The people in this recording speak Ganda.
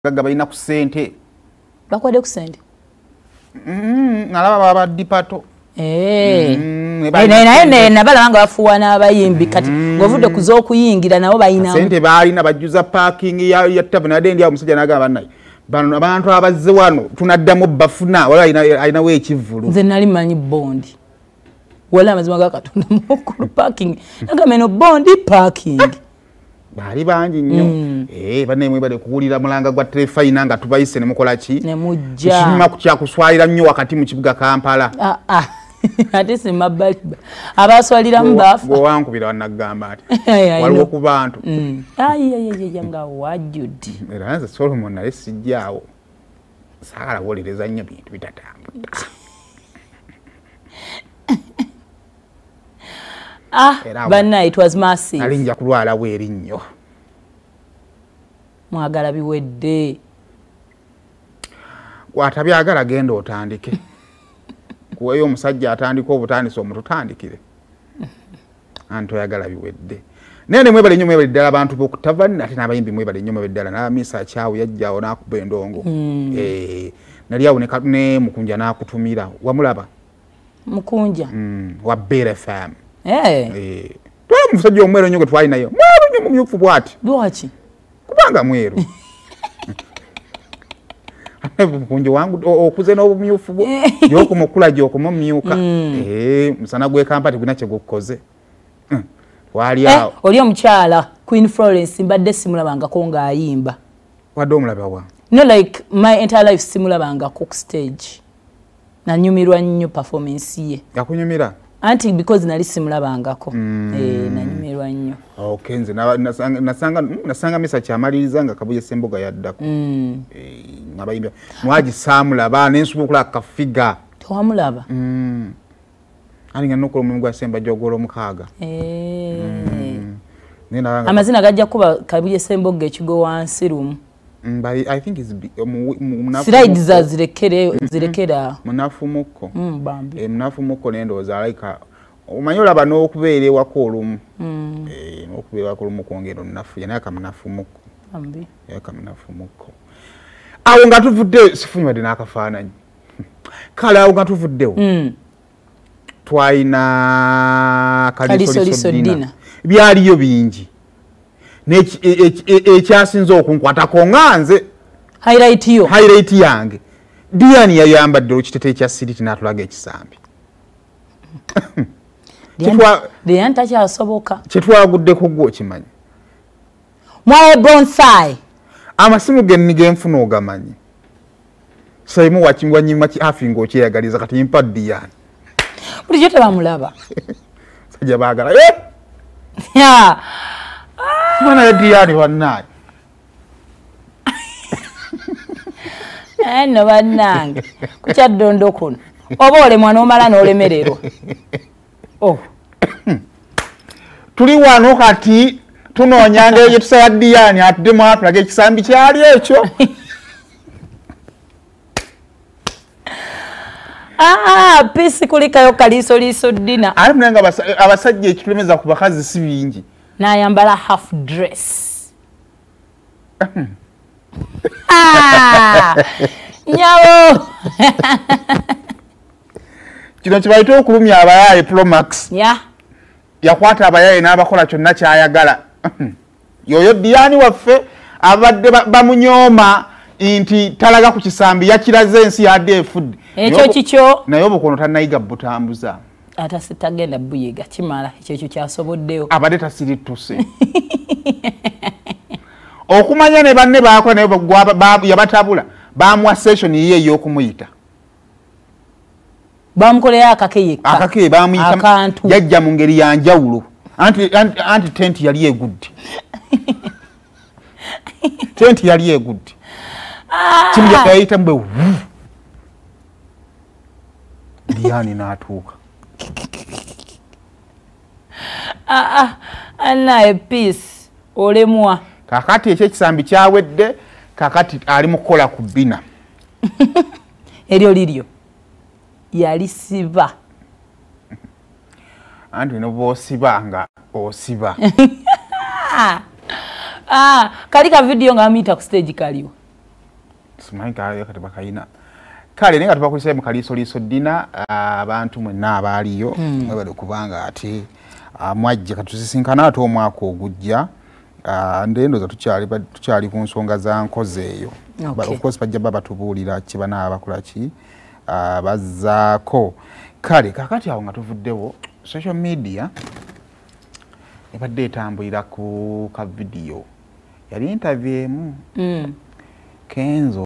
gaga balina ku ssente bakwade ku ssente nalaba baba dipato naye nabalaba nga bafuuwa n'abayimbi kati ng'ovudde ku z'okuyingira nabo balina ssente baalina bajjuza parking ya taveni adde ndi awo omusajja n'agamba naye bano abantu abazze wano tunaddamu bafuna wala alinawo ekivvulu nze nali manyi bondi wala amazima ga Katonda mukulu parking nagamba eno bondi parking baali bangi nnyo bannemwe bali kuwulira mulanga gwa terefayina nga tubayise ne mukola ki nemujja kima kyakuswalira nnyo wakati mu kibuga Kampala ate si mabbali abaswaliramu baafa bwewankubira wanagamba ati waliwo ku bantu nga wajjudde era nze Solomon naye sijjaawo saagala wolereza nnyo bintu bitatambudde banna it was massive alinja kulwala bwerinnyo mwagala biwedde gwatabyagala genda otandike kuweyo omusajja atandika obutandisa omututandikire anti oyagala biwedde nene mwebale nnyo mwebale ddala abantu b'okutavani ate n'abayimbi mwebale nnyo mwebale ddala n'amisa akyawo yajjaawo n'akuba endongo nali awo ne Mukunja n'akutumira wamulaba Mukunja wa Beera FM twali musajja omweru nnyo gwe twali nayo mweru nnyo mumyufu bw'ati lwaki kubanga mweru Mukunja wangu okuze n'obumyufu bwo gyokumukula gyokumumyuka musana gwe Kampala tegulina kye gukoze wali awo oli omukyala Queen Florence mbadde simulabangako ng'ayimba wadde omulaba wa no like my entire life simulabangako ku stage nanyumirwa nnyo performance ye yakunyumira anti because nali simulabangako nanyumirwa nnyo okay nze nasanga misa kyamaliriza nga Kabuye Ssemboga yaddako ngabayimba mwaji saamulaba nensuba okulaba kafiga tewamulaba alinga nokola omulimu gwa Ssemba Jogolo omukaaga amazina gajja kuba Kabuye Ssemboga ekigo wansi rumu I think it's slides za zirekera munafumuko bambi munafumuko nendoza alaika omanyola bano okubeera ewako olumu okubeera wako olumu kwongera onafu yana akamunafumuko bambi yakamunafumuko awo nga tuvudde sifunyiwadde n'akafaananyi kale awo nga tuvuddewo twalina Kaliisoliiso dina byaliyo bingi ekyasinze okunkwatako nga nze highlight yange Dian yayambadde olukiteteyi kya siriti n'atulaga ekisambi Dian takyasoboka kyetwaguddeko gwe okimanyi mwaye bonsai amasimu genfuna ogamanyi saimu wanyima ki afinga okyeyagaliza kati mpa Dian bulijjo tebamulaba sajja baagala mwana ya Dian wannaye no bannange kukyaddondo kuno oba olemwa n'omala n'olemererwa tuli wano kati tunoonyanga eyo tusaba Dian atuddemu atulaga ekisambi kyali ekyo pisi kulikayo Kaliisoliiso dina ate munanga abasajja ekitulemeza ku bakazi si bingi n'ayambala half dress nyawo kino kibayita okulumya abayaye Promax yakwata abayaye n'abakola kyonna kyayagala yoyo Dian waffe abadde bamunyooma nti talaga ku kisambi yakiraze ensi yadde efudde ekyo kikyo naye obukono tannayiga butambuza ata sitagenda buyiga kimala ekyo kyasoboddewo abadde tasirituse okumanya ne banne bakola naye yabatabula bamuwa session yiye ey'okumuyita bamukolera akakeyeka akakeye bamuyita yajja mu ngeri yanjawulo anti tenti yali egudde tenti yali egudde kimu yayita mbwe Dian n'atuuka anaye peace olemwa kakati ekyekisambi kyawedde kakati ali mukola ku bina eryo liryo yalisiba anti noboosiba nga osiba kali ka video nga amuyita ku stage kaliwo simanyi kati bakayina kale naye nga tubakulisayo mu Kaliisoliiso dina abantu mwenna abaaliyo mwebale kubanga ate mwajja katusisinkana ate omwaka ogujja ndendoza tukyali ku nsonga za nkozi eyo of course bajja babatubuulira kibanaaba bakola ki bazzaako kale kakati awo nga tuvuddewo social media ebadde etambulira ku ka vidiyo yali interview emu Kenzo